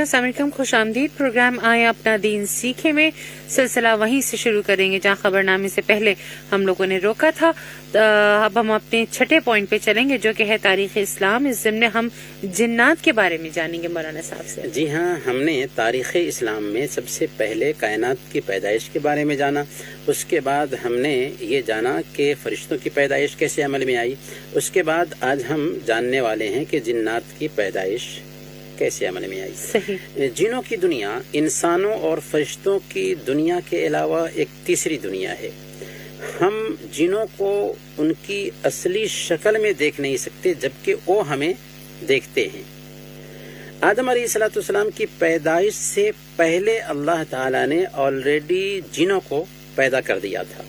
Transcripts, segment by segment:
السلام علیکم، خوش آمدید۔ پروگرام آئے اپنا دین سیکھے میں سلسلہ وہیں سے شروع کریں گے جہاں خبرنامے سے پہلے ہم لوگوں نے روکا تھا۔ اب ہم اپنے چھٹے پوائنٹ پہ چلیں گے جو کہ ہے تاریخ اسلام۔ اس ضمن ہم جنات کے بارے میں جانیں گے مولانا صاحب سے۔ جی ہاں، ہم نے تاریخ اسلام میں سب سے پہلے کائنات کی پیدائش کے بارے میں جانا، اس کے بعد ہم نے یہ جانا کہ فرشتوں کی پیدائش کیسے عمل میں آئی، اس کے بعد آج ہم جاننے والے ہیں کہ جنات کی پیدائش کیسے عمل میں آئی۔ صحیح۔ جنوں کی دنیا انسانوں اور فرشتوں کی دنیا کے علاوہ ایک تیسری دنیا ہے۔ ہم جنوں کو ان کی اصلی شکل میں دیکھ نہیں سکتے جبکہ وہ ہمیں دیکھتے ہیں۔ آدم علیہ الصلوۃ والسلام کی پیدائش سے پہلے اللہ تعالیٰ نے آلریڈی جنوں کو پیدا کر دیا تھا۔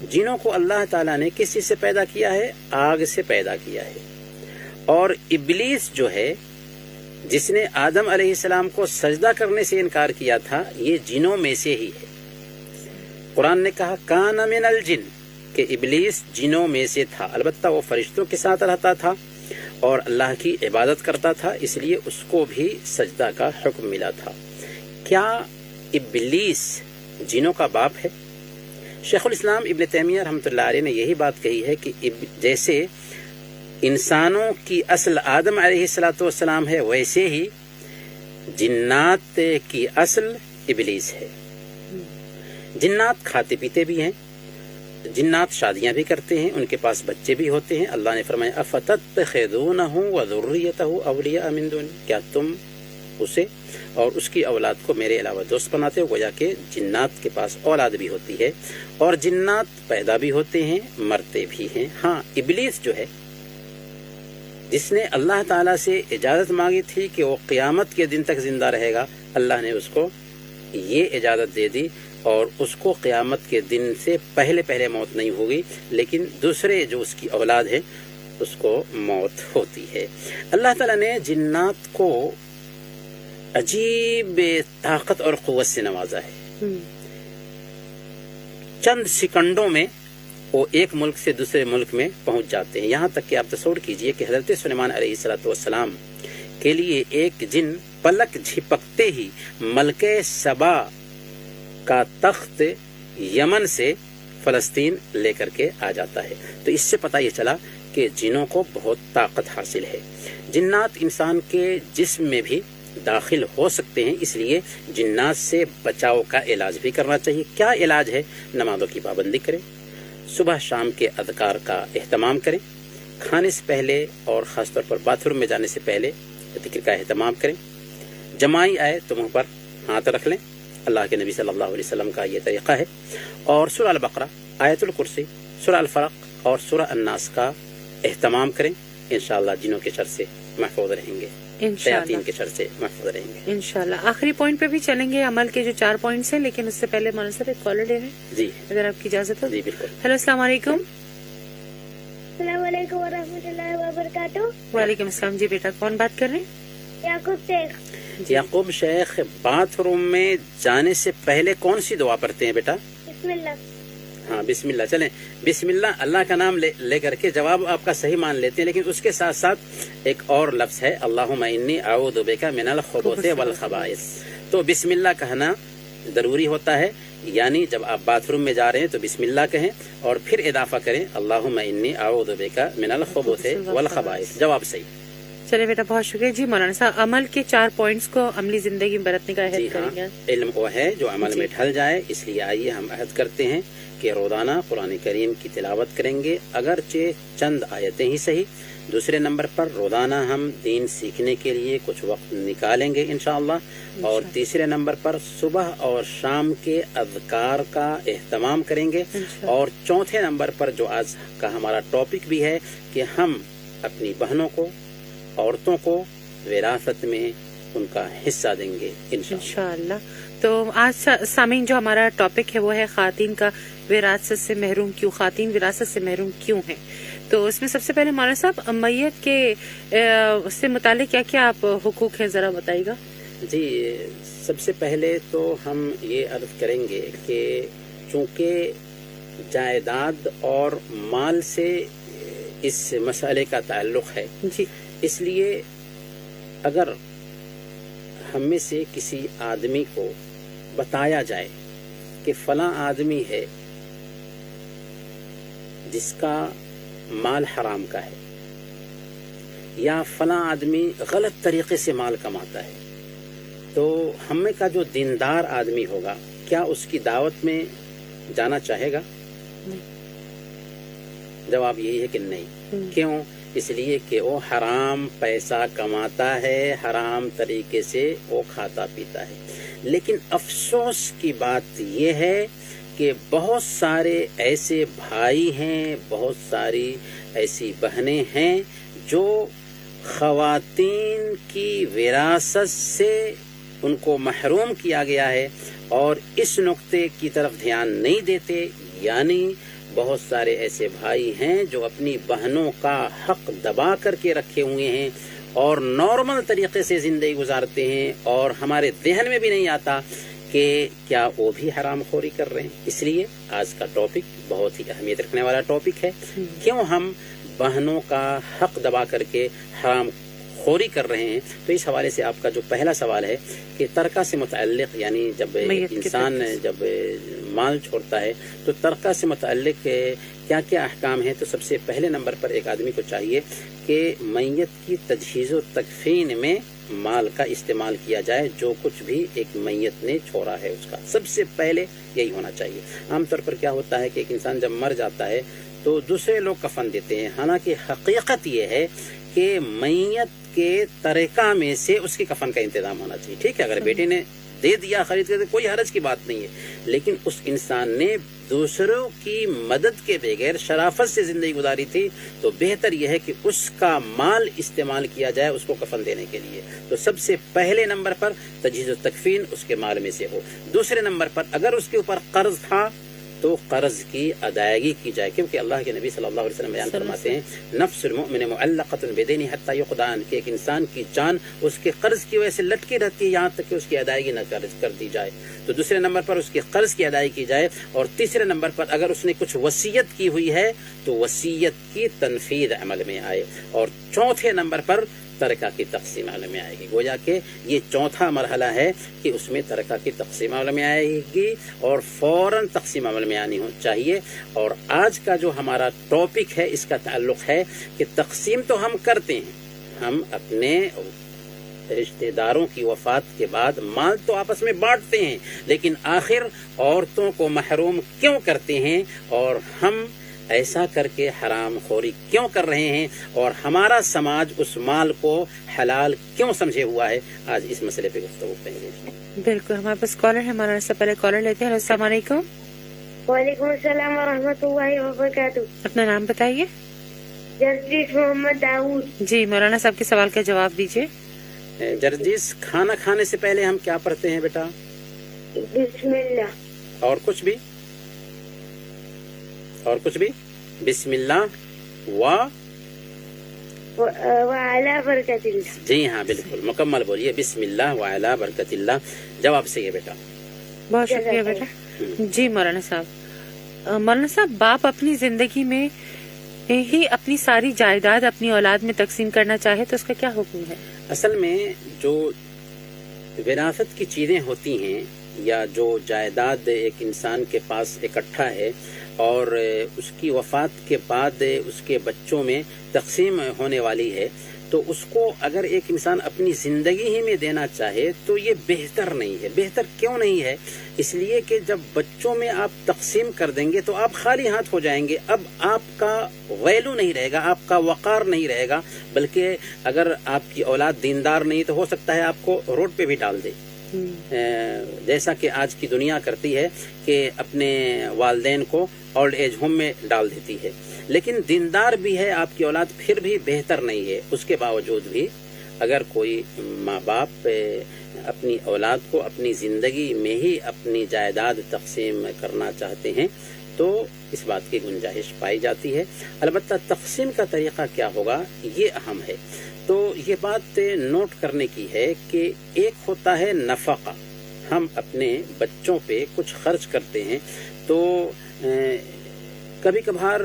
جنوں کو اللہ تعالیٰ نے کس چیز سے پیدا کیا ہے؟ آگ سے پیدا کیا ہے۔ اور ابلیس جو ہے جس نے آدم علیہ السلام کو سجدہ کرنے سے انکار کیا تھا، یہ جنوں میں سے ہی ہے۔ قرآن نے کہا کان من الجن، کہ ابلیس جنوں میں سے تھا، البتہ وہ فرشتوں کے ساتھ رہتا تھا اور اللہ کی عبادت کرتا تھا، اس لیے اس کو بھی سجدہ کا حکم ملا تھا۔ کیا ابلیس جنوں کا باپ ہے؟ شیخ الاسلام ابن تیمیہ رحمۃ اللہ علیہ نے یہی بات کہی ہے کہ جیسے انسانوں کی اصل آدم علیہ الصلوۃ والسلام ہے، ویسے ہی جنات کی اصل ابلیس ہے۔ جنات کھاتے پیتے بھی ہیں، جنات شادیاں بھی کرتے ہیں، ان کے پاس بچے بھی ہوتے ہیں۔ اللہ نے فرمایا افتتخذونہ وذریتہ اولیاء من دونی، کیا تم اسے اور اس کی اولاد کو میرے علاوہ دوست بناتے ہو؟ گویا کہ جنات کے پاس اولاد بھی ہوتی ہے اور جنات پیدا بھی ہوتے ہیں، مرتے بھی ہیں۔ ہاں، ابلیس جو ہے جس نے اللہ تعالیٰ سے اجازت مانگی تھی کہ وہ قیامت کے دن تک زندہ رہے گا، اللہ نے اس کو یہ اجازت دے دی اور اس کو قیامت کے دن سے پہلے موت نہیں ہوگی، لیکن دوسرے جو اس کی اولاد ہے اس کو موت ہوتی ہے۔ اللہ تعالیٰ نے جنات کو عجیب طاقت اور قوت سے نوازا ہے۔ چند سیکنڈوں میں وہ ایک ملک سے دوسرے ملک میں پہنچ جاتے ہیں، یہاں تک کہ آپ تصور کیجئے کہ حضرت سلیمان علیہ الصلوۃ والسلام کے لیے ایک جن پلک جھپکتے ہی ملکہ سبا کا تخت یمن سے فلسطین لے کر کے آ جاتا ہے۔ تو اس سے پتہ یہ چلا کہ جنوں کو بہت طاقت حاصل ہے۔ جنات انسان کے جسم میں بھی داخل ہو سکتے ہیں، اس لیے جنات سے بچاؤ کا علاج بھی کرنا چاہیے۔ کیا علاج ہے؟ نمازوں کی پابندی کریں، صبح شام کے اذکار کا اہتمام کریں، کھانے سے پہلے اور خاص طور پر باتھ روم میں جانے سے پہلے ذکر کا اہتمام کریں، جمائی آئے تو منہ پر ہاتھ رکھ لیں، اللہ کے نبی صلی اللہ علیہ وسلم کا یہ طریقہ ہے، اور سورہ البقرہ، آیت الکرسی، سورہ الفلق اور سورہ الناس کا اہتمام کریں۔ انشاءاللہ جنوں کے شر سے محفوظ رہیں گے، شیاطین کے شر سے محفوظ رہیں گے انشاءاللہ۔ آخری پوائنٹ پہ بھی چلیں گے، عمل کے جو 4 پوائنٹس ہیں، لیکن اس سے پہلے مولانا صاحب ایک کالر لے رہے ہیں، جی اگر آپ کی اجازت ہو۔ جی بالکل۔ ہیلو، السلام علیکم۔ السلام علیکم ورحمۃ اللہ وبرکاتہ۔ وعلیکم السلام۔ جی بیٹا، کون بات کر رہے ہیں؟ یعقوب شیخ۔ یعقوب شیخ، باتھ روم میں جانے سے پہلے کون سی دعا پڑھتے ہیں بیٹا؟ بسم اللہ۔ ہاں، بسم اللہ۔ چلیں، بسم اللہ کا نام لے کر کے جواب آپ کا صحیح مان لیتے ہیں، لیکن اس کے ساتھ ساتھ ایک اور لفظ ہے، اللہم انی اعوذ بک من الخبث والخبائث۔ تو بسم اللہ کہنا ضروری ہوتا ہے، یعنی جب آپ باتھ روم میں جا رہے ہیں تو بسم اللہ کہیں اور پھر اضافہ کریں اللہم انی اعوذ بک من الخبث والخبائث۔ جواب صحیح۔ چلے بیٹا، بہت شکریہ۔ جی مولانا صاحب، عمل کے 4 پوائنٹس کو عملی زندگی میں برتنے کا عہد کریں گے۔ علم وہ ہے جو عمل میں ڈھل جائے، اس لیے آئیے ہم عہد کرتے ہیں کہ روزانہ قرآن کریم کی تلاوت کریں گے، اگرچہ چند آیتیں ہی صحیح۔ دوسرے نمبر پر روزانہ ہم دین سیکھنے کے لیے کچھ وقت نکالیں گے انشاءاللہ، اور تیسرے نمبر پر صبح اور شام کے اذکار کا اہتمام کریں گے، اور چوتھے نمبر پر جو آج کا ہمارا ٹاپک بھی ہے کہ ہم اپنی بہنوں کو، عورتوں کو وراثت میں ان کا حصہ دیں گے انشاءاللہ۔ تو آج سامعین جو ہمارا ٹاپک ہے وہ ہے خواتین کا وراثت سے محروم کیوں، خواتین وراثت سے محروم کیوں ہیں۔ تو اس میں سب سے پہلے مولانا صاحب، میت کے اس سے متعلق کیا کیا آپ حقوق ہیں ذرا بتائیے گا۔ جی، سب سے پہلے تو ہم یہ عرض کریں گے کہ چونکہ جائیداد اور مال سے اس مسئلے کا تعلق ہے، جی، اس لیے اگر ہم میں سے کسی آدمی کو بتایا جائے کہ فلاں آدمی ہے جس کا مال حرام کا ہے یا فلاں آدمی غلط طریقے سے مال کماتا ہے، تو ہم میں کا جو دیندار آدمی ہوگا کیا اس کی دعوت میں جانا چاہے گا؟ جواب یہی ہے کہ نہیں۔ کیوں؟ اس لیے کہ وہ حرام پیسہ کماتا ہے، حرام طریقے سے وہ کھاتا پیتا ہے۔ لیکن افسوس کی بات یہ ہے کہ بہت سارے ایسے بھائی ہیں، بہت ساری ایسی بہنیں ہیں جو خواتین کی وراثت سے ان کو محروم کیا گیا ہے اور اس نقطے کی طرف دھیان نہیں دیتے، یعنی بہت سارے ایسے بھائی ہیں جو اپنی بہنوں کا حق دبا کر کے رکھے ہوئے ہیں اور نارمل طریقے سے زندگی گزارتے ہیں، اور ہمارے ذہن میں بھی نہیں آتا کہ کیا وہ بھی حرام خوری کر رہے ہیں۔ اس لیے آج کا ٹاپک بہت ہی اہمیت رکھنے والا ٹاپک ہے، کیوں ہم بہنوں کا حق دبا کر کے حرام خوری کر رہے ہیں۔ تو اس حوالے سے آپ کا جو پہلا سوال ہے کہ ترکہ سے متعلق، یعنی جب انسان جب مال چھوڑتا ہے تو ترکہ سے متعلق کیا کیا احکام ہیں، تو سب سے پہلے نمبر پر ایک آدمی کو چاہیے کہ میت کی تجہیز و تکفین میں مال کا استعمال کیا جائے، جو کچھ بھی ایک میت نے چھوڑا ہے اس کا سب سے پہلے یہی ہونا چاہیے۔ عام طور پر کیا ہوتا ہے کہ ایک انسان جب مر جاتا ہے تو دوسرے لوگ کفن دیتے ہیں، حالانکہ حقیقت یہ ہے کہ میت کے ترکہ میں سے اس کے کفن کا انتظام ہونا چاہیے۔ ٹھیک ہے، اگر بیٹے نے دے دیا خرید کر، کوئی حرج کی بات نہیں ہے، لیکن اس انسان نے دوسروں کی مدد کے بغیر شرافت سے زندگی گزاری تھی، تو بہتر یہ ہے کہ اس کا مال استعمال کیا جائے اس کو کفن دینے کے لیے۔ تو سب سے پہلے نمبر پر تجہیز و تکفین اس کے مال میں سے ہو۔ دوسرے نمبر پر اگر اس کے اوپر قرض تھا تو قرض کی ادائیگی کی جائے، کیونکہ اللہ کے نبی صلی اللہ علیہ وسلم بیان فرماتے ہیں نفس المؤمن معلقۃ بدین حتی یقضى عنہ، کہ ایک انسان کی جان اس کے قرض کی وجہ سے لٹکی رہتی ہے یہاں تک کہ اس کی ادائیگی نہ کر دی جائے۔ تو دوسرے نمبر پر اس کے قرض کی ادائیگی کی جائے، اور تیسرے نمبر پر اگر اس نے کچھ وصیت کی ہوئی ہے تو وصیت کی تنفیذ عمل میں آئے، اور چوتھے نمبر پر ترکہ کی تقسیم عمل میں آئے گی۔ گویا کہ یہ چوتھا مرحلہ ہے کہ اس میں ترکہ کی تقسیم عمل میں آئے گی اور فوراً تقسیم عمل میں آنی چاہیے۔ اور آج کا جو ہمارا ٹاپک ہے اس کا تعلق ہے کہ تقسیم تو ہم کرتے ہیں، ہم اپنے رشتہ داروں کی وفات کے بعد مال تو آپس میں بانٹتے ہیں، لیکن آخر عورتوں کو محروم کیوں کرتے ہیں، اور ہم ایسا کر کے حرام خوری کیوں کر رہے ہیں، اور ہمارا سماج اس مال کو حلال کیوں سمجھے ہوا ہے، آج اس مسئلے پہ گفتگو کریں گے۔ بالکل، ہمارے پاس کالر ہے، ہمارا سے پہلے کالر لیتے ہیں۔ السلام علیکم۔ وعلیکم السلام ورحمۃ اللہ وبرکاتہ۔ اپنا نام بتائیے۔ جرجیس محمد داؤد۔ جی مولانا صاحب کے سوال کا جواب دیجیے۔ جرجیس، کھانا کھانے سے پہلے ہم کیا پڑھتے ہیں بیٹا؟ بسم اللہ۔ اور کچھ بھی؟ اور کچھ بھی؟ بسم اللہ وعلی برکت اللہ۔ جی ہاں بالکل مکمل بولیے، بسم اللہ وعلی برکت اللہ۔ جواب صحیح ہے بیٹا، بہت شکریہ بیٹا۔ جی مولانا صاحب، باپ اپنی زندگی میں ہی اپنی ساری جائیداد اپنی اولاد میں تقسیم کرنا چاہے تو اس کا کیا حکم ہے؟ اصل میں جو وراثت کی چیزیں ہوتی ہیں یا جو جائیداد ایک انسان کے پاس اکٹھا ہے اور اس کی وفات کے بعد اس کے بچوں میں تقسیم ہونے والی ہے، تو اس کو اگر ایک انسان اپنی زندگی ہی میں دینا چاہے تو یہ بہتر نہیں ہے۔ بہتر کیوں نہیں ہے؟ اس لیے کہ جب بچوں میں آپ تقسیم کر دیں گے تو آپ خالی ہاتھ ہو جائیں گے، اب آپ کا ویلو نہیں رہے گا، آپ کا وقار نہیں رہے گا، بلکہ اگر آپ کی اولاد دیندار نہیں تو ہو سکتا ہے آپ کو روڈ پہ بھی ڈال دے، جیسا کہ آج کی دنیا کرتی ہے کہ اپنے والدین کو اولڈ ایج ہوم میں ڈال دیتی ہے۔ لیکن دیندار بھی ہے آپ کی اولاد، پھر بھی بہتر نہیں ہے۔ اس کے باوجود بھی اگر کوئی ماں باپ اپنی اولاد کو اپنی زندگی میں ہی اپنی جائیداد تقسیم کرنا چاہتے ہیں تو اس بات کی گنجائش پائی جاتی ہے۔ البتہ تقسیم کا طریقہ کیا ہوگا یہ اہم ہے۔ تو یہ بات نوٹ کرنے کی ہے کہ ایک ہوتا ہے نفقہ، ہم اپنے بچوں پہ کچھ خرچ کرتے ہیں، تو کبھی کبھار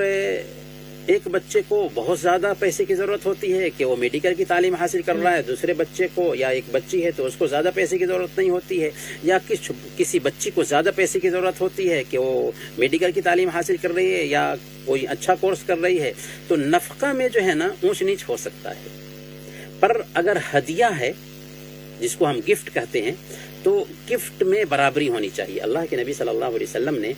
ایک بچے کو بہت زیادہ پیسے کی ضرورت ہوتی ہے کہ وہ میڈیکل کی تعلیم حاصل کر رہا ہے، دوسرے بچے کو یا ایک بچی ہے تو اس کو زیادہ پیسے کی ضرورت نہیں ہوتی ہے، یا کسی بچی کو زیادہ پیسے کی ضرورت ہوتی ہے کہ وہ میڈیکل کی تعلیم حاصل کر رہی ہے یا کوئی اچھا کورس کر رہی ہے، تو نفقہ میں جو ہے نا اونچ نیچ ہو سکتا ہے. پر اگر ہدیہ ہے جس کو ہم گفٹ کہتے ہیں تو گفٹ میں برابری ہونی چاہیے. اللہ کے نبی صلی اللہ علیہ وسلم نے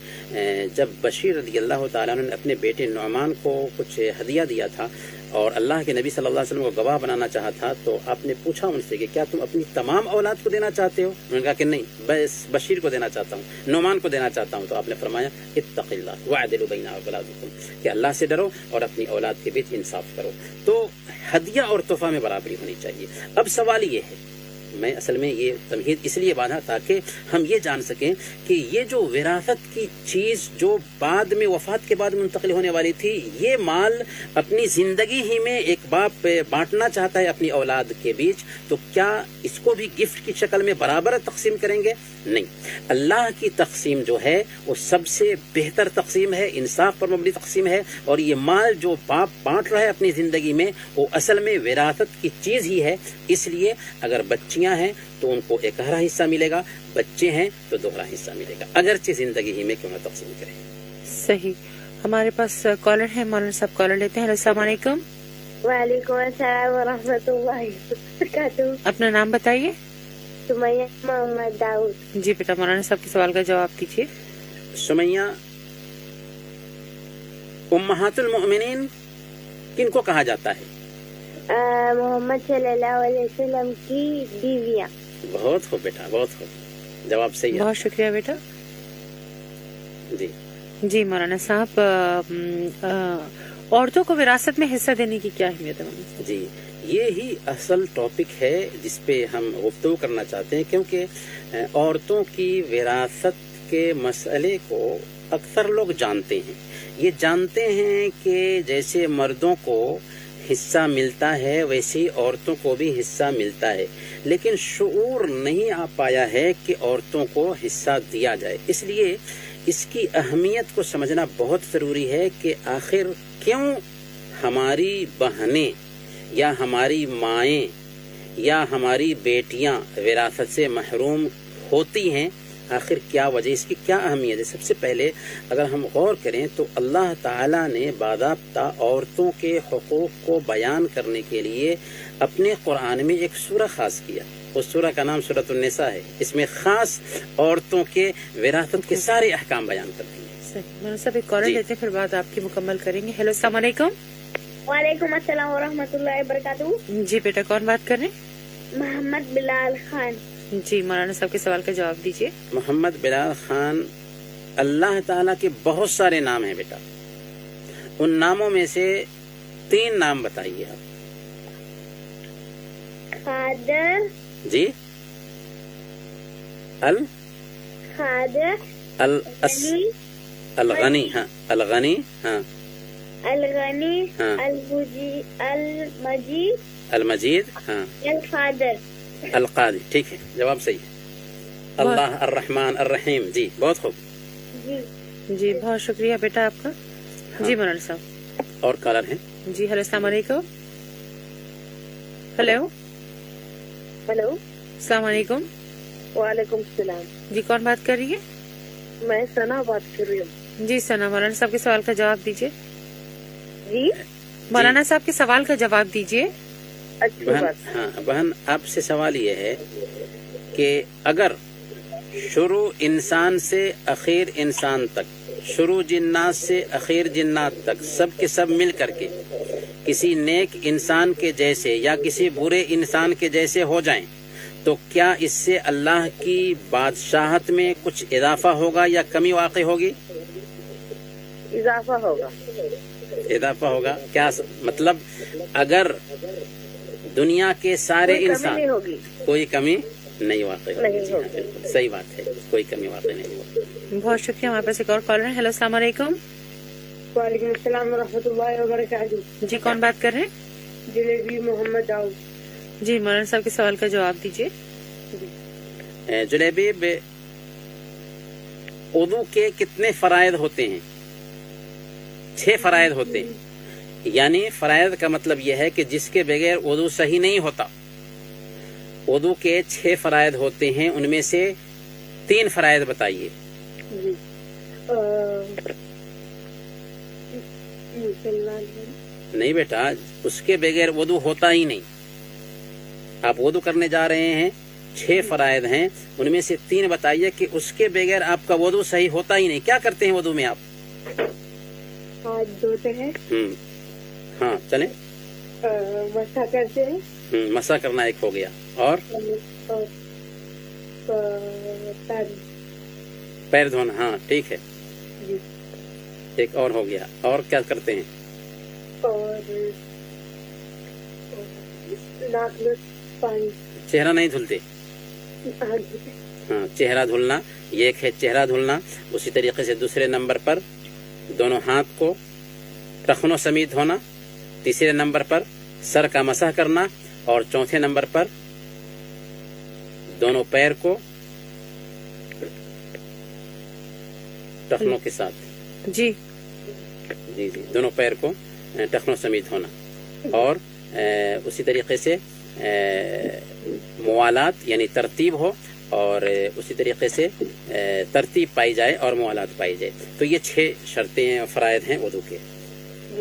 جب بشیر رضی اللہ تعالیٰ عنہ نے اپنے بیٹے نعمان کو کچھ ہدیہ دیا تھا اور اللہ کے نبی صلی اللہ علیہ وسلم کو گواہ بنانا چاہا تھا، تو آپ نے پوچھا ان سے کہ کیا تم اپنی تمام اولاد کو دینا چاہتے ہو؟ انہوں نے کہا کہ نہیں، بس بشیر کو دینا چاہتا ہوں، نعمان کو دینا چاہتا ہوں. تو آپ نے فرمایا اتق اللہ واعدلوا بین اولادکم، کہ اللہ سے ڈرو اور اپنی اولاد کے بیچ انصاف کرو. تو ہدیہ اور تحفہ میں برابری ہونی چاہیے. اب سوال یہ ہے، میں اصل میں یہ تمہید اس لیے باندھا تاکہ ہم یہ جان سکیں کہ یہ جو وراثت کی چیز جو بعد میں وفات کے بعد منتقل ہونے والی تھی، یہ مال اپنی زندگی ہی میں ایک باپ بانٹنا چاہتا ہے اپنی اولاد کے بیچ، تو کیا اس کو بھی گفٹ کی شکل میں برابر تقسیم کریں گے؟ نہیں. اللہ کی تقسیم جو ہے وہ سب سے بہتر تقسیم ہے، انصاف پر مبنی تقسیم ہے، اور یہ مال جو باپ بانٹ رہا ہے اپنی زندگی میں وہ اصل میں وراثت کی چیز ہی ہے. اس لیے اگر بچیاں ہیں تو ان کو ایکہرا حصہ ملے گا، بچے ہیں تو دوہرا حصہ ملے گا، اگرچہ زندگی ہی میں کیوں نہ تقسیم کریں. صحیح. ہمارے پاس کالر ہے، مولانا صاحب کالر لیتے ہیں. السلام علیکم. وعلیکم السلام ورحمۃ اللہ وبرکاتہ. اپنا نام بتائیے. سمیہ محمد داؤد. جی بیٹا، مولانا صاحب کے سوال کا جواب دیجیے. سمیہ، امہات المؤمنین کن کو کہا جاتا ہے؟ محمد صلی اللہ علیہ وسلم کی بیویاں. بہت خوب بیٹا، بہت خوب، جواب صحیح ہے. بہت شکریہ بیٹا. جی جی مولانا صاحب، عورتوں کو وراثت میں حصہ دینے کی کیا اہمیت ہے؟ مولانا صاحب؟ جی، یہی اصل ٹاپک ہے جس پہ ہم گفتگو کرنا چاہتے ہیں، کیونکہ عورتوں کی وراثت کے مسئلے کو اکثر لوگ جانتے ہیں. یہ جانتے ہیں کہ جیسے مردوں کو حصہ ملتا ہے ویسے ہی عورتوں کو بھی حصہ ملتا ہے، لیکن شعور نہیں آ پایا ہے کہ عورتوں کو حصہ دیا جائے. اس لیے اس کی اہمیت کو سمجھنا بہت ضروری ہے کہ آخر کیوں ہماری بہنیں یا ہماری مائیں یا ہماری بیٹیاں وراثت سے محروم ہوتی ہیں، آخر کیا وجہ، اس کی کیا اہمیت ہے. سب سے پہلے اگر ہم غور کریں تو اللہ تعالیٰ نے باضابطہ عورتوں کے حقوق کو بیان کرنے کے لیے اپنے قرآن میں ایک سورہ خاص کیا. اس سورہ کا نام سورۃ النساء ہے. اس میں خاص عورتوں کے وراثت کے سارے احکام بیان کرتے ہیں. مولانا صاحب ایک کالر لیتے ہیں، پھر بعد آپ کی مکمل کریں گے. ہیلو، السلام علیکم. وعلیکم السلام ورحمۃ اللہ وبرکاتہ. جی بیٹا، کون بات کر رہے ہیں؟ محمد بلال خان. جی مولانا صاحب کے سوال کا جواب دیجیے. محمد بلال خان، اللہ تعالیٰ کے بہت سارے نام ہیں بیٹا، ان ناموں میں سے 3 نام بتائیے آپ. خادر. جی، خادر. الغنی، ہاں الغنی، ہاں الغنی. ہاں. المجید. المجید، ہاں القادر. القادر. ٹھیک ہے، جواب صحیح ہے. اللہ الرحمن الرحیم. جی بہت خوب. جی جی بہت شکریہ بیٹا آپ کا. جی مولانا صاحب. اور کالر ہیں. جی ہیلو، السلام علیکم. Hello, hello. السلام علیکم. وعلیکم السلام. جی کون بات کر رہی ہے؟ میں ثنا بات کر رہی ہوں. جی ثنا، مولانا صاحب کے سوال کا جواب دیجیے. جی مولانا صاحب کے سوال کا جواب دیجیے. اچھی بہن، بات. ہاں بہن، آپ سے سوال یہ ہے کہ اگر شروع انسان سے اخیر انسان تک، شروع جنات سے اخیر جنات تک سب کے سب مل کر کے کسی نیک انسان کے جیسے یا کسی برے انسان کے جیسے ہو جائیں تو کیا اس سے اللہ کی بادشاہت میں کچھ اضافہ ہوگا یا کمی واقع ہوگی؟ اضافہ ہوگا. اضافہ ہوگا. کیا مطلب؟ اگر دنیا کے سارے کوئی کمی انسان، نہیں ہوگی. کوئی کمی نہیں واقع ہوگی. نہیں جی ہاں، ہوگی. بالکل صحیح بات ہے، کوئی کمی واقع نہیں ہوگی. بہت شکریہ. ہمارے پاس ایک اور کالر ہے. ہیلو، السلام علیکم. وعلیکم السلام ورحمۃ اللہ وبرکاتہ. جی کون بات کر رہے ہیں؟ جلیبی محمد داؤد. جی مولانا صاحب کے سوال کا جواب دیجیے. جلیبی، وضو کے کتنے فرائض ہوتے ہیں؟ 6 فرائض ہوتے ہیں. یعنی فرائض کا مطلب یہ ہے کہ جس کے بغیر وضو صحیح نہیں ہوتا. وضو کے 6 فرائض ہوتے ہیں، ان میں سے 3 فرائض بتائیے. جی مسلمان نہیں بیٹا، اس کے بغیر وضو ہوتا ہی نہیں. آپ وضو کرنے جا رہے ہیں، 6 فرائض ہیں، ان میں سے 3 بتائیے کہ اس کے بغیر آپ کا وضو صحیح ہوتا ہی نہیں. کیا کرتے ہیں وضو میں آپ؟ ہاتھ دھوتے ہیں، ہاں چلیں. مسح کرتے ہیں، مسح کرنا ایک ہو گیا، اور پیر دھونا. ہاں ٹھیک ہے، جی ایک اور ہو گیا. اور کیا کرتے ہیں؟ اور ناک میں پانی. چہرہ نہیں دھلتے؟ ہاں چہرہ دھلنا یہ ایک ہے، چہرہ دھلنا. اسی طریقے سے دوسرے نمبر پر دونوں ہاتھ کو ٹخنوں سمیت دھونا. تیسرے نمبر پر سر کا مسح کرنا. اور چوتھے نمبر پر دونوں پیر کو ٹخنوں کے ساتھ جی جی دونوں پیر کو ٹخنوں سمیت ہونا. اور اسی طریقے سے موالات یعنی ترتیب ہو، اور اسی طریقے سے ترتیب پائی جائے اور موالات پائی جائے. تو یہ 6 شرطیں فرائض ہیں وضو کے.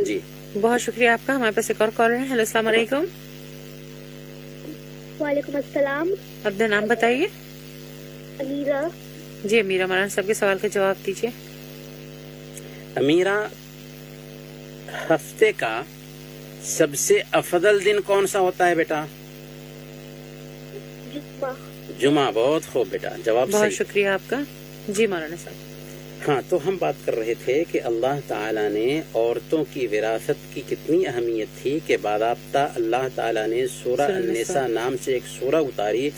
جی بہت شکریہ آپ کا. ہمارے پاس ایک اور کالر ہے. ہیلو السلام علیکم. وعلیکم السلام. اپنا نام بتائیے. امیرہ. جی امیرہ، مولانا صاحب کے سوال کا جواب دیجیے. امیرہ، ہفتے کا سب سے افضل دن کون سا ہوتا ہے بیٹا؟ جمعہ. جمعہ. بہت خوب بیٹا، جواب بہت صحیح. شکریہ آپ کا. جی مولانا صاحب. ہاں تو ہم بات کر رہے تھے کہ اللہ تعالیٰ نے عورتوں کی وراثت کی کتنی اہمیت تھی کہ باضابطہ اللہ تعالیٰ نے سورہ النساء نام سے ایک سورہ اتاری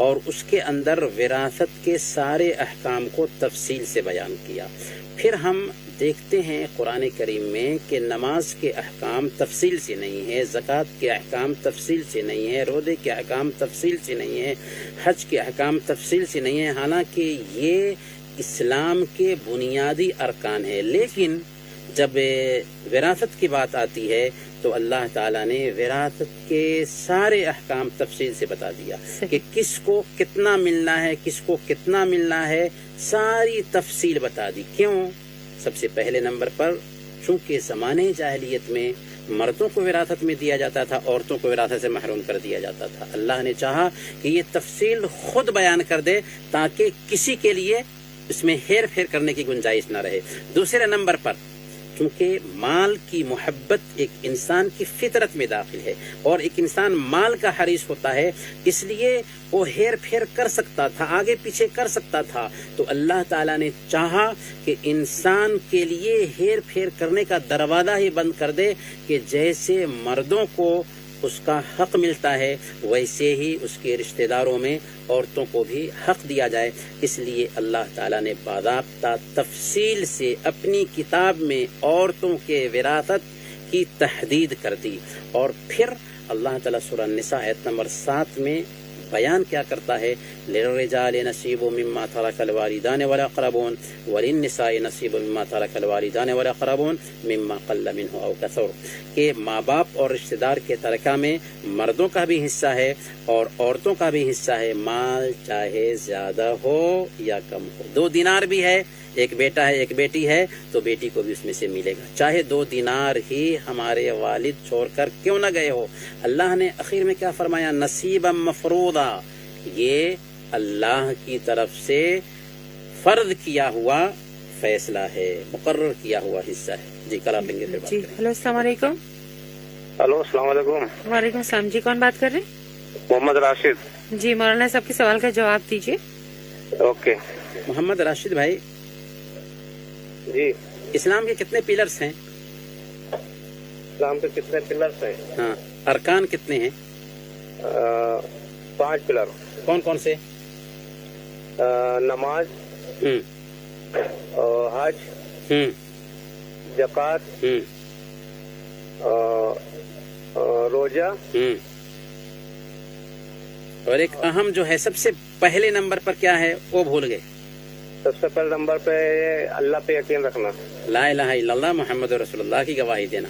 اور اس کے اندر وراثت کے سارے احکام کو تفصیل سے بیان کیا. پھر ہم دیکھتے ہیں قرآن کریم میں کہ نماز کے احکام تفصیل سے نہیں ہے، زکوٰۃ کے احکام تفصیل سے نہیں ہے، روزے کے احکام تفصیل سے نہیں ہے، حج کے احکام تفصیل سے نہیں ہے، حالانکہ یہ اسلام کے بنیادی ارکان ہے. لیکن جب وراثت کی بات آتی ہے تو اللہ تعالیٰ نے وراثت کے سارے احکام تفصیل سے بتا دیا کہ کس کو کتنا ملنا ہے، کس کو کتنا ملنا ہے، ساری تفصیل بتا دی. کیوں؟ سب سے پہلے نمبر پر چونکہ زمانے جاہلیت میں مردوں کو وراثت میں دیا جاتا تھا، عورتوں کو وراثت سے محروم کر دیا جاتا تھا. اللہ نے چاہا کہ یہ تفصیل خود بیان کر دے تاکہ کسی کے لیے اس میں ہیر پھیر کرنے کی گنجائش نہ رہے. دوسرے نمبر پر چونکہ مال کی محبت ایک انسان کی فطرت میں داخل ہے اور ایک انسان مال کا حریص ہوتا ہے، اس لیے وہ ہیر پھیر کر سکتا تھا، آگے پیچھے کر سکتا تھا. تو اللہ تعالیٰ نے چاہا کہ انسان کے لیے ہیر پھیر کرنے کا دروازہ ہی بند کر دے کہ جیسے مردوں کو اس کا حق ملتا ہے ویسے ہی اس کے رشتہ داروں میں عورتوں کو بھی حق دیا جائے. اس لیے اللہ تعالیٰ نے باضابطہ تفصیل سے اپنی کتاب میں عورتوں کے وراثت کی تحدید کر دی. اور پھر اللہ تعالیٰ سورہ النساء آیت نمبر 7 میں بیان کیا کرتا ہے، للرجال نصیب مما ترک الوالدان والاقربون وللنساء نصیب مما ترک الوالدان والاقربون مما قل منه او کثر، کہ ماں باپ اور رشتہ دار کے ترکہ میں مردوں کا بھی حصہ ہے اور عورتوں کا بھی حصہ ہے، مال چاہے زیادہ ہو یا کم ہو. 2 دینار بھی ہے، ایک بیٹا ہے ایک بیٹی ہے تو بیٹی کو بھی اس میں سے ملے گا، چاہے 2 دینار ہی ہمارے والد چھوڑ کر کیوں نہ گئے ہو. اللہ نے اخیر میں کیا فرمایا؟ نصیبا مفروضا، یہ اللہ کی طرف سے فرض کیا ہوا فیصلہ ہے، مقرر کیا ہوا حصہ ہے. جی کل آپ لیں گے. جی ہلو السلام علیکم. ہلو السلام علیکم. وعلیکم السلام. جی کون بات کر رہے ہیں؟ محمد راشد. جی مولانا صاحب کے سوال کا جواب دیجیے. اوکے. محمد راشد بھائی، جی اسلام کے کتنے پلرز ہیں؟ اسلام کے کتنے پلرز ہیں؟ ہاں، ارکان کتنے ہیں؟ 5 پلر. کون کون سے؟ نماز، حج، زکوٰۃ، روزہ، اور ایک اہم جو ہے سب سے پہلے نمبر پر کیا ہے وہ بھول گئے. سب سے پہلے نمبر پہ اللہ پہ یقین رکھنا. لا الہ الا اللہ محمد رسول اللہ کی گواہی دینا.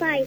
5।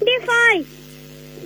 25।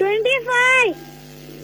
25।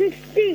60।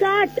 60।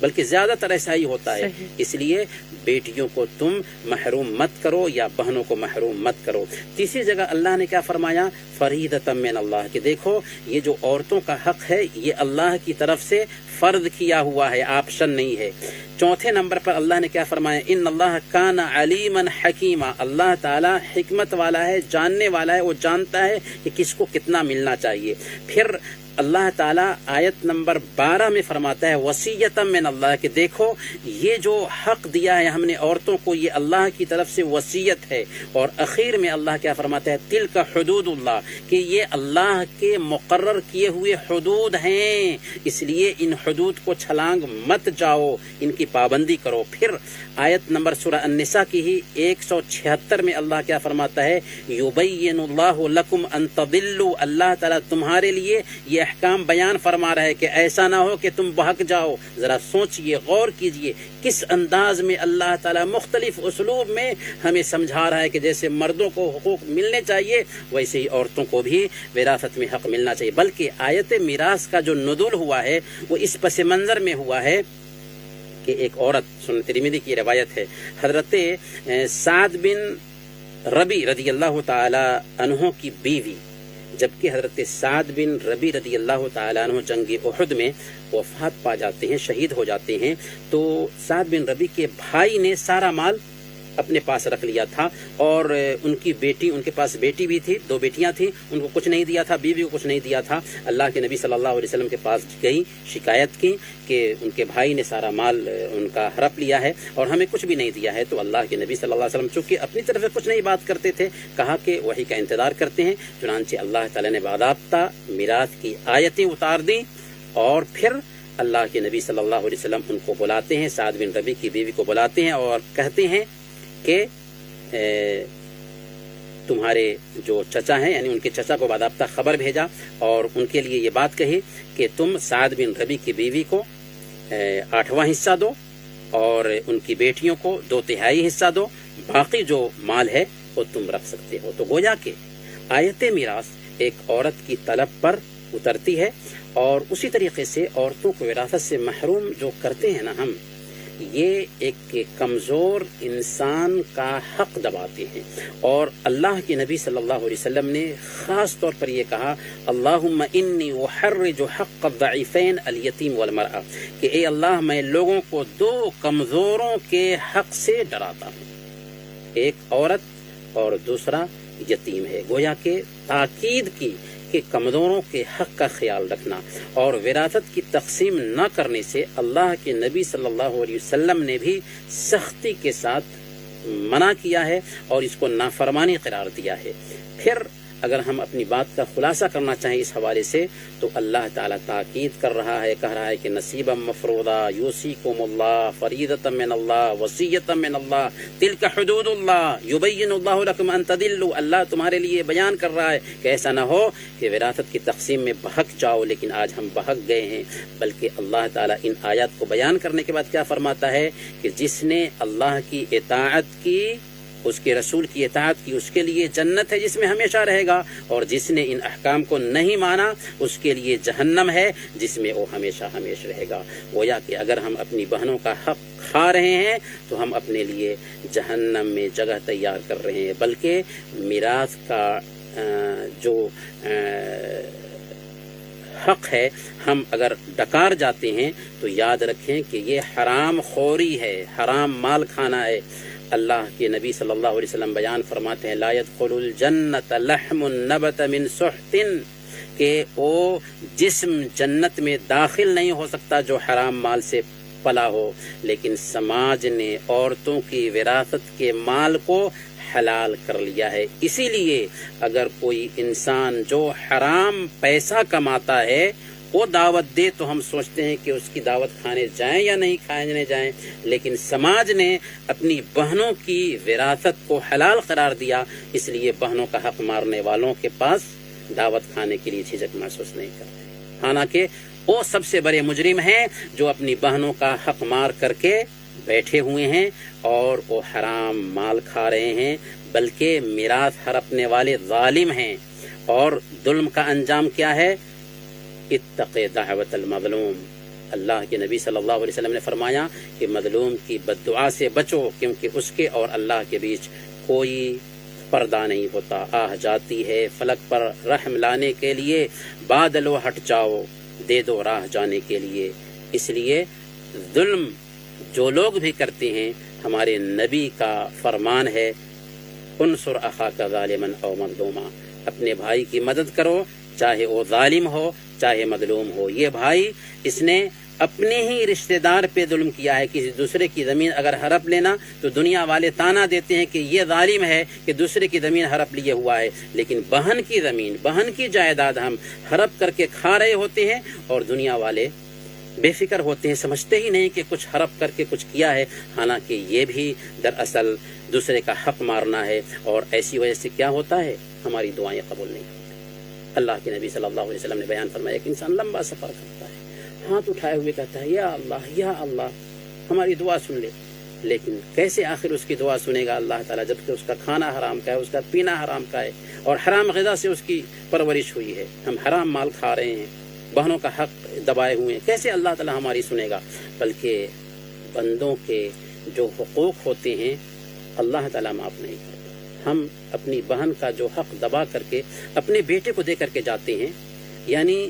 بلکہ زیادہ تر ایسا ہی ہوتا ہے. اس لیے بیٹیوں کو تم محروم مت کرو یا بہنوں کو محروم مت کرو. تیسری جگہ اللہ نے کیا فرمایا؟ فریضۃ من اللہ، کہ دیکھو یہ جو عورتوں کا حق ہے یہ اللہ کی طرف سے فرض کیا ہوا ہے، آپشن نہیں ہے. چوتھے نمبر پر اللہ نے کیا فرمایا؟ ان اللہ کان علیما حکیما، اللہ تعالی حکمت والا ہے، جاننے والا ہے، وہ جانتا ہے کہ کس کو کتنا ملنا چاہیے. پھر اللہ تعالیٰ آیت نمبر 12 میں فرماتا ہے وصیۃ من اللہ، کہ دیکھو یہ جو حق دیا ہے ہم نے عورتوں کو یہ اللہ کی طرف سے وصیت ہے. اور اخیر میں اللہ کیا فرماتا ہے؟ تلک حدود اللہ، کہ یہ اللہ کے مقرر کیے ہوئے حدود ہیں، اس لیے ان حدود کو چھلانگ مت جاؤ، ان کی پابندی کرو. پھر آیت نمبر سورہ النساء کی ہی 176 میں اللہ کیا فرماتا ہے؟ یبین اللہ لکم ان تضلوا، اللہ تعالیٰ تمہارے لیے یہ احکام بیان فرما رہا ہے کہ ایسا نہ ہو کہ تم بہک جاؤ. ذرا سوچئے، غور کیجئے کس انداز میں اللہ تعالیٰ مختلف اسلوب میں ہمیں سمجھا رہا ہے کہ جیسے مردوں کو حقوق ملنے چاہیے ویسے ہی عورتوں کو بھی وراثت میں حق ملنا چاہیے. بلکہ آیت میراث کا جو نزول ہوا ہے وہ اس پس منظر میں ہوا ہے کہ ایک عورت، سنن ترمذی کی روایت ہے، حضرت سعد بن ربی رضی اللہ تعالی عنہ کی بیوی، جبکہ حضرت سعد بن ربی رضی اللہ تعالیٰ عنہ جنگ احد میں وفات پا جاتے ہیں، شہید ہو جاتے ہیں. تو سعد بن ربی کے بھائی نے سارا مال اپنے پاس رکھ لیا تھا، اور ان کی بیٹی، ان کے پاس بیٹی بھی تھی، 2 بیٹیاں تھیں، ان کو کچھ نہیں دیا تھا، بیوی کو کچھ نہیں دیا تھا. اللہ کے نبی صلی اللہ علیہ وسلم کے پاس گئی، شکایت کی کہ ان کے بھائی نے سارا مال ان کا ہڑپ لیا ہے اور ہمیں کچھ بھی نہیں دیا ہے. تو اللہ کے نبی صلی اللہ علیہ وسلم چونکہ اپنی طرف سے کچھ نہیں بات کرتے تھے، کہا کہ وحی کا انتظار کرتے ہیں. چنانچہ اللہ تعالیٰ نے باضابطہ میراث کی آیتیں اتار دیں، اور پھر اللہ کے نبی صلی اللہ علیہ وسلم ان کو بلاتے ہیں، سعد بن ربی کی بیوی کو بلاتے ہیں اور کہتے ہیں کہ تمہارے جو چچا ہیں، یعنی ان کے چچا کو باضابطہ خبر بھیجا اور ان کے لیے یہ بات کہی کہ تم سعد بن ربی کی بیوی کو 8واں حصہ دو اور ان کی بیٹیوں کو 2/3 حصہ دو، باقی جو مال ہے وہ تم رکھ سکتے ہو. تو گویا کہ آیت میراث ایک عورت کی طلب پر اترتی ہے، اور اسی طریقے سے عورتوں کو وراثت سے محروم جو کرتے ہیں نا ہم، یہ ایک کمزور انسان کا حق دباتے ہیں. اور اللہ کے نبی صلی اللہ علیہ وسلم نے خاص طور پر یہ کہا اللہم انی احرج حق الضعیفین الیتیم والمرأة، کہ اے اللہ میں لوگوں کو 2 کمزوروں کے حق سے ڈراتا ہوں، ایک عورت اور دوسرا یتیم ہے. گویا کہ تاکید کی کہ کمزوروں کے حق کا خیال رکھنا اور وراثت کی تقسیم نہ کرنے سے اللہ کے نبی صلی اللہ علیہ وسلم نے بھی سختی کے ساتھ منع کیا ہے اور اس کو نافرمانی قرار دیا ہے. پھر اگر ہم اپنی بات کا خلاصہ کرنا چاہیں اس حوالے سے تو اللہ تعالیٰ تاکید کر رہا ہے، کہہ رہا ہے کہ نصیبا مفروضا یوصیکم اللہ فریضۃ من اللہ وصیۃ من اللہ تلک حدود اللہ یبین اللہ لکم ان تضلوا. اللہ تمہارے لیے بیان کر رہا ہے کہ ایسا نہ ہو کہ وراثت کی تقسیم میں بہک جاؤ. لیکن آج ہم بہک گئے ہیں، بلکہ اللہ تعالیٰ ان آیات کو بیان کرنے کے بعد کیا فرماتا ہے کہ جس نے اللہ کی اطاعت کی، اس کے رسول کی اطاعت کی، اس کے لیے جنت ہے جس میں ہمیشہ رہے گا، اور جس نے ان احکام کو نہیں مانا اس کے لیے جہنم ہے جس میں وہ ہمیشہ ہمیشہ رہے گا. گویا کہ اگر ہم اپنی بہنوں کا حق کھا رہے ہیں تو ہم اپنے لیے جہنم میں جگہ تیار کر رہے ہیں. بلکہ میراث کا جو حق ہے، ہم اگر ڈکار جاتے ہیں تو یاد رکھیں کہ یہ حرام خوری ہے، حرام مال کھانا ہے. اللہ کے نبی صلی اللہ علیہ وسلم بیان فرماتے ہیں لا يدخل الجنت لحم نبت من سحت، کہ وہ جسم جنت میں داخل نہیں ہو سکتا جو حرام مال سے پلا ہو. لیکن سماج نے عورتوں کی وراثت کے مال کو حلال کر لیا ہے. اسی لیے اگر کوئی انسان جو حرام پیسہ کماتا ہے وہ دعوت دے تو ہم سوچتے ہیں کہ اس کی دعوت کھانے جائیں یا نہیں کھانے جائیں، لیکن سماج نے اپنی بہنوں کی وراثت کو حلال قرار دیا، اس لیے بہنوں کا حق مارنے والوں کے پاس دعوت کھانے کے لیے جھجک محسوس نہیں کرتے، حالانکہ وہ سب سے بڑے مجرم ہیں جو اپنی بہنوں کا حق مار کر کے بیٹھے ہوئے ہیں اور وہ حرام مال کھا رہے ہیں. بلکہ میراث ہڑپنے والے ظالم ہیں، اور ظلم کا انجام کیا ہے؟ اتق دعوت المظلوم، اللہ کے نبی صلی اللہ علیہ وسلم نے فرمایا کہ مظلوم کی بد دعا سے بچو، کیونکہ اس کے اور اللہ کے بیچ کوئی پردہ نہیں ہوتا. آہ جاتی ہے فلک پر رحم لانے کے لیے، بادلو ہٹ جاؤ دے دو راہ جانے کے لیے. اس لیے ظلم جو لوگ بھی کرتے ہیں، ہمارے نبی کا فرمان ہے انصر اخاک ظالما او مظلوما، اپنے بھائی کی مدد کرو چاہے وہ ظالم ہو چاہے مظلوم ہو. یہ بھائی اس نے اپنے ہی رشتہ دار پہ ظلم کیا ہے. کسی دوسرے کی زمین اگر ہڑپ لینا تو دنیا والے تانا دیتے ہیں کہ یہ ظالم ہے کہ دوسرے کی زمین ہڑپ لیے ہوا ہے، لیکن بہن کی زمین، بہن کی جائیداد ہم ہڑپ کر کے کھا رہے ہوتے ہیں اور دنیا والے بے فکر ہوتے ہیں، سمجھتے ہی نہیں کہ کچھ ہڑپ کر کے کچھ کیا ہے، حالانکہ یہ بھی دراصل دوسرے کا حق مارنا ہے. اور ایسی وجہ سے کیا ہوتا ہے، ہماری دعائیں قبول نہیں ہوتی. اللہ کے نبی صلی اللہ علیہ وسلم نے بیان فرمایا کہ انسان لمبا سفر کرتا ہے، ہاتھ اٹھائے ہوئے کہتا ہے یا اللہ ہماری دعا سن لے، لیکن کیسے آخر اس کی دعا سنے گا اللہ تعالیٰ، جبکہ اس کا کھانا حرام کا ہے، اس کا پینا حرام کا ہے اور حرام غذا سے اس کی پرورش ہوئی ہے. ہم حرام مال کھا رہے ہیں، بہنوں کا حق دبائے ہوئے ہیں، کیسے اللہ تعالیٰ ہماری سنے گا. بلکہ بندوں کے جو حقوق ہوتے ہیں اللہ تعالیٰ معاف نہیں کرتا. ہم اپنی بہن کا جو حق دبا کر کے اپنے بیٹے کو دے کر کے جاتے ہیں، یعنی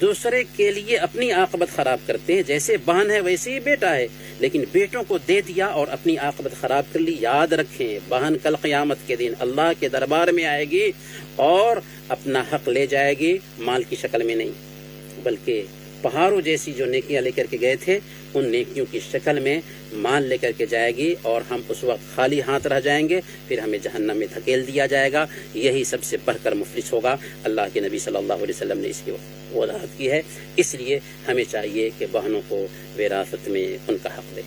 دوسرے کے لیے اپنی عاقبت خراب کرتے ہیں. جیسے بہن ہے ویسے ہی بیٹا ہے، لیکن بیٹوں کو دے دیا اور اپنی عاقبت خراب کر لی. یاد رکھیں بہن کل قیامت کے دن اللہ کے دربار میں آئے گی اور اپنا حق لے جائے گی، مال کی شکل میں نہیں بلکہ پہاڑوں جیسی جو نیکیاں لے کر کے گئے تھے ان نیکیوں کی شکل میں مال لے کر کے جائے گی، اور ہم اس وقت خالی ہاتھ رہ جائیں گے، پھر ہمیں جہنم میں دھکیل دیا جائے گا. یہی سب سے بڑھ کر مفلس ہوگا. اللہ کے نبی صلی اللہ علیہ وسلم نے اس کی وضاحت کی ہے. اس لیے ہمیں چاہیے کہ بہنوں کو وراثت میں ان کا حق دیں.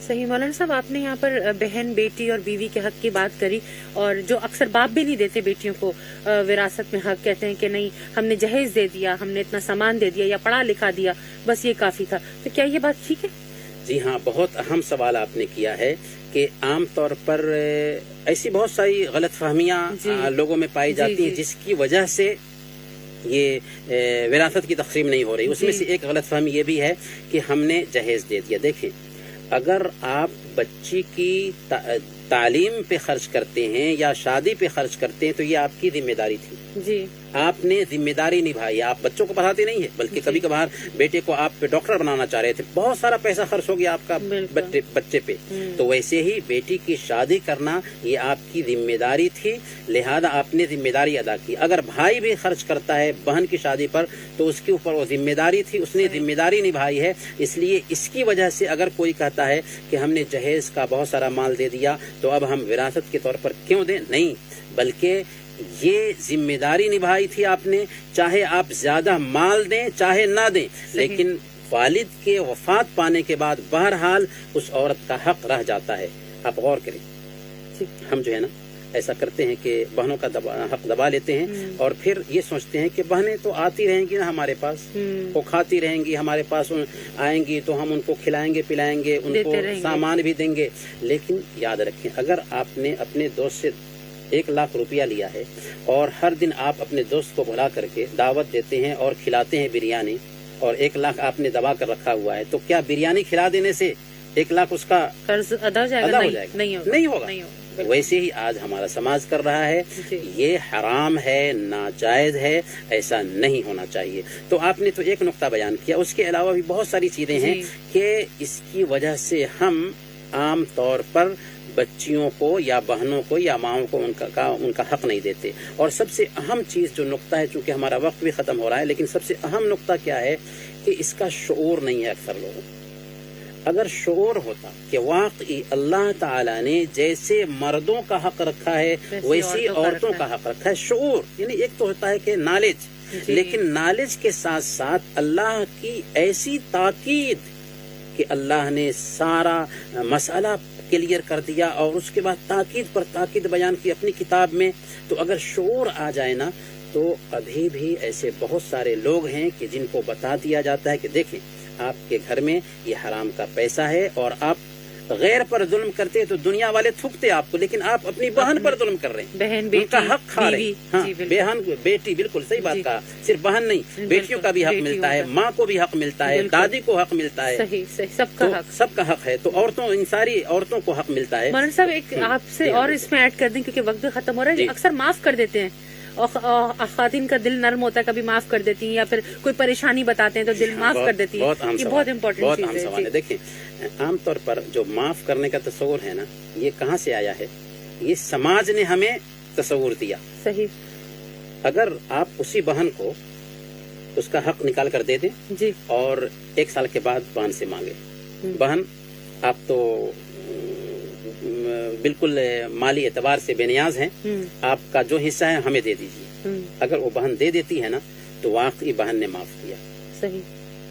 صحیح. مولانا صاحب آپ نے یہاں پر بہن، بیٹی اور بیوی کے حق کی بات کری، اور جو اکثر باپ بھی نہیں دیتے بیٹیوں کو وراثت میں حق، کہتے ہیں کہ نہیں ہم نے جہیز دے دیا، ہم نے اتنا سامان دے دیا یا پڑھا لکھا دیا، بس یہ کافی تھا. تو کیا یہ بات ٹھیک ہے؟ جی ہاں، بہت اہم سوال آپ نے کیا ہے کہ عام طور پر ایسی بہت ساری غلط فہمیاں لوگوں میں پائی جاتی ہیں جس کی وجہ سے یہ وراثت کی تقسیم نہیں ہو رہی. اس میں سے ایک غلط فہمی یہ بھی ہے کہ ہم نے جہیز دے دیا. دیکھیں، اگر آپ بچی کی تعلیم پہ خرچ کرتے ہیں یا شادی پہ خرچ کرتے ہیں تو یہ آپ کی ذمہ داری تھی. جی، آپ نے ذمہ داری نبھائی. آپ بچوں کو پڑھاتے نہیں ہیں، بلکہ کبھی کبھار بیٹے کو آپ پہ ڈاکٹر بنانا چاہ رہے تھے، بہت سارا پیسہ خرچ ہو گیا آپ کا بچے پہ. تو ویسے ہی بیٹی کی شادی کرنا یہ آپ کی ذمہ داری تھی، لہذا آپ نے ذمہ داری ادا کی. اگر بھائی بھی خرچ کرتا ہے بہن کی شادی پر تو اس کے اوپر وہ ذمہ داری تھی، اس نے ذمہ داری نبھائی ہے. اس لیے اس کی وجہ سے اگر کوئی کہتا ہے کہ ہم نے جہیز کا بہت سارا مال دے دیا تو اب ہم وراثت کے طور پر کیوں دیں، نہیں، بلکہ یہ ذمہ داری نبھائی تھی آپ نے. چاہے آپ زیادہ مال دیں چاہے نہ دیں، لیکن والد کے وفات پانے کے بعد بہرحال اس عورت کا حق رہ جاتا ہے. آپ غور کریں، ہم جو ہے نا ایسا کرتے ہیں کہ بہنوں کا حق دبا لیتے ہیں اور پھر یہ سوچتے ہیں کہ بہنیں تو آتی رہیں گی نا ہمارے پاس، وہ کھاتی رہیں گی ہمارے پاس، آئیں گی تو ہم ان کو کھلائیں گے پلائیں گے، ان کو سامان بھی دیں گے. لیکن یاد رکھیں، اگر آپ نے اپنے دوست سے 1 لاکھ روپیہ لیا ہے اور ہر دن آپ اپنے دوست کو بلا کر کے دعوت دیتے ہیں اور کھلاتے ہیں بریانی، اور 1 لاکھ آپ نے دبا کر رکھا ہوا ہے، تو کیا بریانی کھلا دینے سے 1 لاکھ اس کا قرض ادا ہو جائے گا؟ نہیں ہوگا. ویسے ہی آج ہمارا سماج کر رہا ہے. یہ حرام ہے، ناجائز ہے، ایسا نہیں ہونا چاہیے. تو آپ نے تو ایک نقطہ بیان کیا، اس کے علاوہ بھی بہت ساری چیزیں ہیں کہ اس کی وجہ سے ہم عام طور پر بچیوں کو یا بہنوں کو یا ماؤں کو ان کا حق نہیں دیتے. اور سب سے اہم چیز جو نقطہ ہے، چونکہ ہمارا وقت بھی ختم ہو رہا ہے، لیکن سب سے اہم نقطہ کیا ہے کہ اس کا شعور نہیں ہے اکثر لوگوں. اگر شعور ہوتا کہ واقعی اللہ تعالیٰ نے جیسے مردوں کا حق رکھا ہے ویسی عورتوں کا حق رکھا ہے، شعور یعنی ایک تو ہوتا ہے کہ نالج، لیکن نالج کے ساتھ ساتھ اللہ کی ایسی تاکید کہ اللہ نے سارا مسئلہ کلیئر کر دیا اور اس کے بعد تاکید پر تاکید بیان کی اپنی کتاب میں. تو اگر شعور آ جائے نا تو ابھی بھی ایسے بہت سارے لوگ ہیں کہ جن کو بتا دیا جاتا ہے کہ دیکھیں آپ کے گھر میں یہ حرام کا پیسہ ہے اور آپ غیر پر ظلم کرتے تو دنیا والے تھوکتے آپ کو، لیکن آپ اپنی بہن پر ظلم کر رہے ہیں، بہن ان کا بیٹی حق کھا رہے بیوی، ہیں۔ ہاں جی بالکل۔ بہن بیٹی، بالکل صحیح بات جی۔ کہا، صرف بہن نہیں، بیٹیوں کا بھی حق بیٹیوں ملتا ہے، کا۔ ماں کو بھی حق ملتا ہے، بالکل۔ دادی کو حق ملتا ہے، صحیح صحیح، سب کا تو حق۔ سب کا حق ہے، تو عورتوں، ان ساری عورتوں کو حق ملتا ہے۔ مولانا صاحب ایک آپ سے اور اس میں ایڈ کر دیں کیونکہ وقت بھی ختم ہو رہا ہے، جی۔ اکثر معاف کر دیتے ہیں اور خواتین کا دل نرم ہوتا ہے، کبھی معاف کر دیتی ہیں یا پھر کوئی پریشانی بتاتے ہیں تو دل معاف کر دیتی ہیں، بہت اہم یہ سوال، بہت امپورٹنٹ بہت چیز اہم ہے۔ سوال ہے۔ جی، دیکھیں عام طور پر جو معاف کرنے کا تصور ہے نا، یہ کہاں سے آیا ہے؟ یہ سماج نے ہمیں تصور دیا۔ صحیح، اگر آپ اسی بہن کو اس کا حق نکال کر دے دیں جی اور 1 سال کے بعد بہن سے مانگے، بہن آپ تو بالکل مالی اعتبار سے بے نیاز ہیں، آپ کا جو حصہ ہے ہمیں دے دیجیے، اگر وہ بہن دے دیتی ہے نا تو واقعی بہن نے معاف کیا۔ صحیح،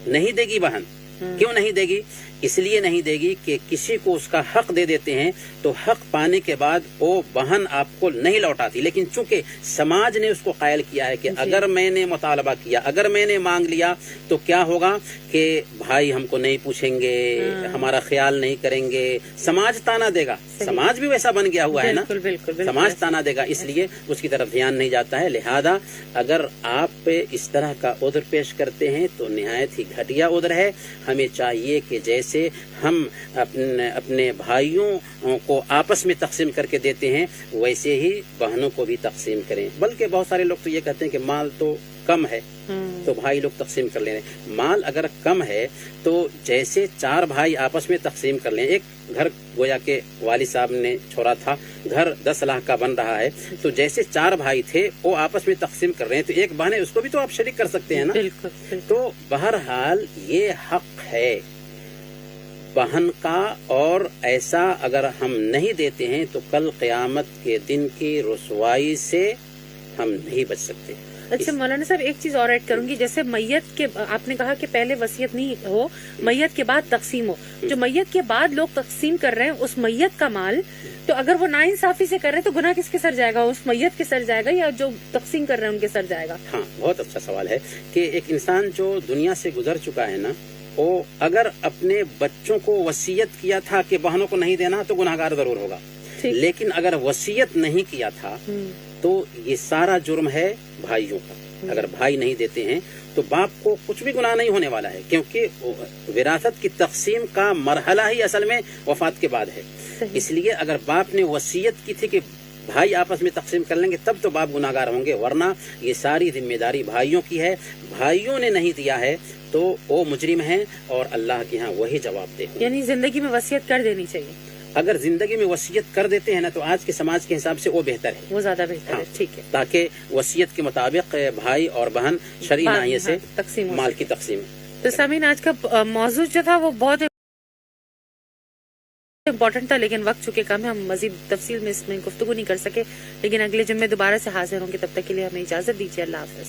نہیں دے گی بہن، کیوں نہیں دے گی؟ اس لیے نہیں دے گی کہ کسی کو اس کا حق دے دیتے ہیں تو حق پانے کے بعد وہ بہن آپ کو نہیں لوٹاتی، لیکن چونکہ سماج نے اس کو قائل کیا ہے کہ اگر میں نے مطالبہ کیا، اگر میں نے مانگ لیا تو کیا ہوگا کہ بھائی ہم کو نہیں پوچھیں گے، ہمارا خیال نہیں کریں گے، سماج تانا دے گا۔ سماج بھی ویسا بن گیا ہوا ہے نا، بالکل بالکل بالکل۔ سماج تانا دے گا، اس لیے اس کی طرف دھیان نہیں جاتا ہے۔ لہذا اگر آپ پہ اس طرح کا عذر پیش کرتے ہیں تو نہایت ہی گھٹیا عذر ہے۔ ہمیں چاہیے کہ جیسے ہم اپنے بھائیوں کو آپس میں تقسیم کر کے دیتے ہیں ویسے ہی بہنوں کو بھی تقسیم کریں۔ بلکہ بہت سارے لوگ تو یہ کہتے ہیں کہ مال تو کم ہے تو بھائی لوگ تقسیم کر لے رہے ہیں۔ مال اگر کم ہے تو جیسے 4 بھائی آپس میں تقسیم کر لیں، ایک گھر گویا کہ والد صاحب نے چھوڑا تھا، گھر 10 لاکھ کا بن رہا ہے، تو جیسے 4 بھائی تھے وہ آپس میں تقسیم کر رہے ہیں تو ایک بہن ہے، اس کو بھی تو آپ شریک کر سکتے ہیں نا۔ بالکل بالکل۔ تو بہرحال یہ حق ہے بہن کا، اور ایسا اگر ہم نہیں دیتے ہیں تو کل قیامت کے دن کی رسوائی سے ہم نہیں بچ سکتے۔ اچھا مولانا صاحب ایک چیز اور ایڈ کروں گی، جیسے میت کے آپ نے کہا کہ پہلے وصیت نہیں ہو، میت کے بعد تقسیم ہو، جو میت کے بعد لوگ تقسیم کر رہے ہیں اس میت کا مال، تو اگر وہ ناانصافی سے کر رہے ہیں تو گناہ کس کے سر جائے گا؟ اس میت کے سر جائے گا یا جو تقسیم کر رہے ہیں ان کے سر جائے گا؟ ہاں بہت اچھا سوال ہے کہ ایک انسان جو دنیا سے گزر چکا ہے نا، وہ اگر اپنے بچوں کو وصیت کیا تھا کہ بہنوں کو نہیں دینا تو گناہگار ضرور ہوگا، لیکن اگر وصیت نہیں کیا تھا تو یہ سارا جرم ہے بھائیوں کا۔ اگر بھائی نہیں دیتے ہیں تو باپ کو کچھ بھی گناہ نہیں ہونے والا ہے، کیونکہ وراثت کی تقسیم کا مرحلہ ہی اصل میں وفات کے بعد ہے۔ اس لیے اگر باپ نے وصیت کی تھی کہ بھائی آپس میں تقسیم کر لیں گے تب تو باپ گناہگار ہوں گے، ورنہ یہ ساری ذمہ داری بھائیوں کی ہے۔ بھائیوں نے نہیں دیا ہے تو وہ مجرم ہیں اور اللہ کے ہاں وہی جواب دے۔ یعنی زندگی میں وصیت کر دینی چاہیے؟ اگر زندگی میں وصیت کر دیتے ہیں نا تو آج کے سماج کے حساب سے وہ بہتر ہے، وہ زیادہ بہتر ہے، ٹھیک ہے، تاکہ وصیت کے مطابق بھائی اور بہن شرعی ناحیے سے تقسیم مال کی تقسیم۔ تو سامعین آج کا موضوع جو تھا وہ بہت امپورٹنٹ تھا، لیکن وقت چونکہ کم ہے ہم مزید تفصیل میں اس میں گفتگو نہیں کر سکے، لیکن اگلے جمعے دوبارہ سے حاضر ہوں گے، تب تک کے لیے ہمیں اجازت دیجیے، اللہ حافظ۔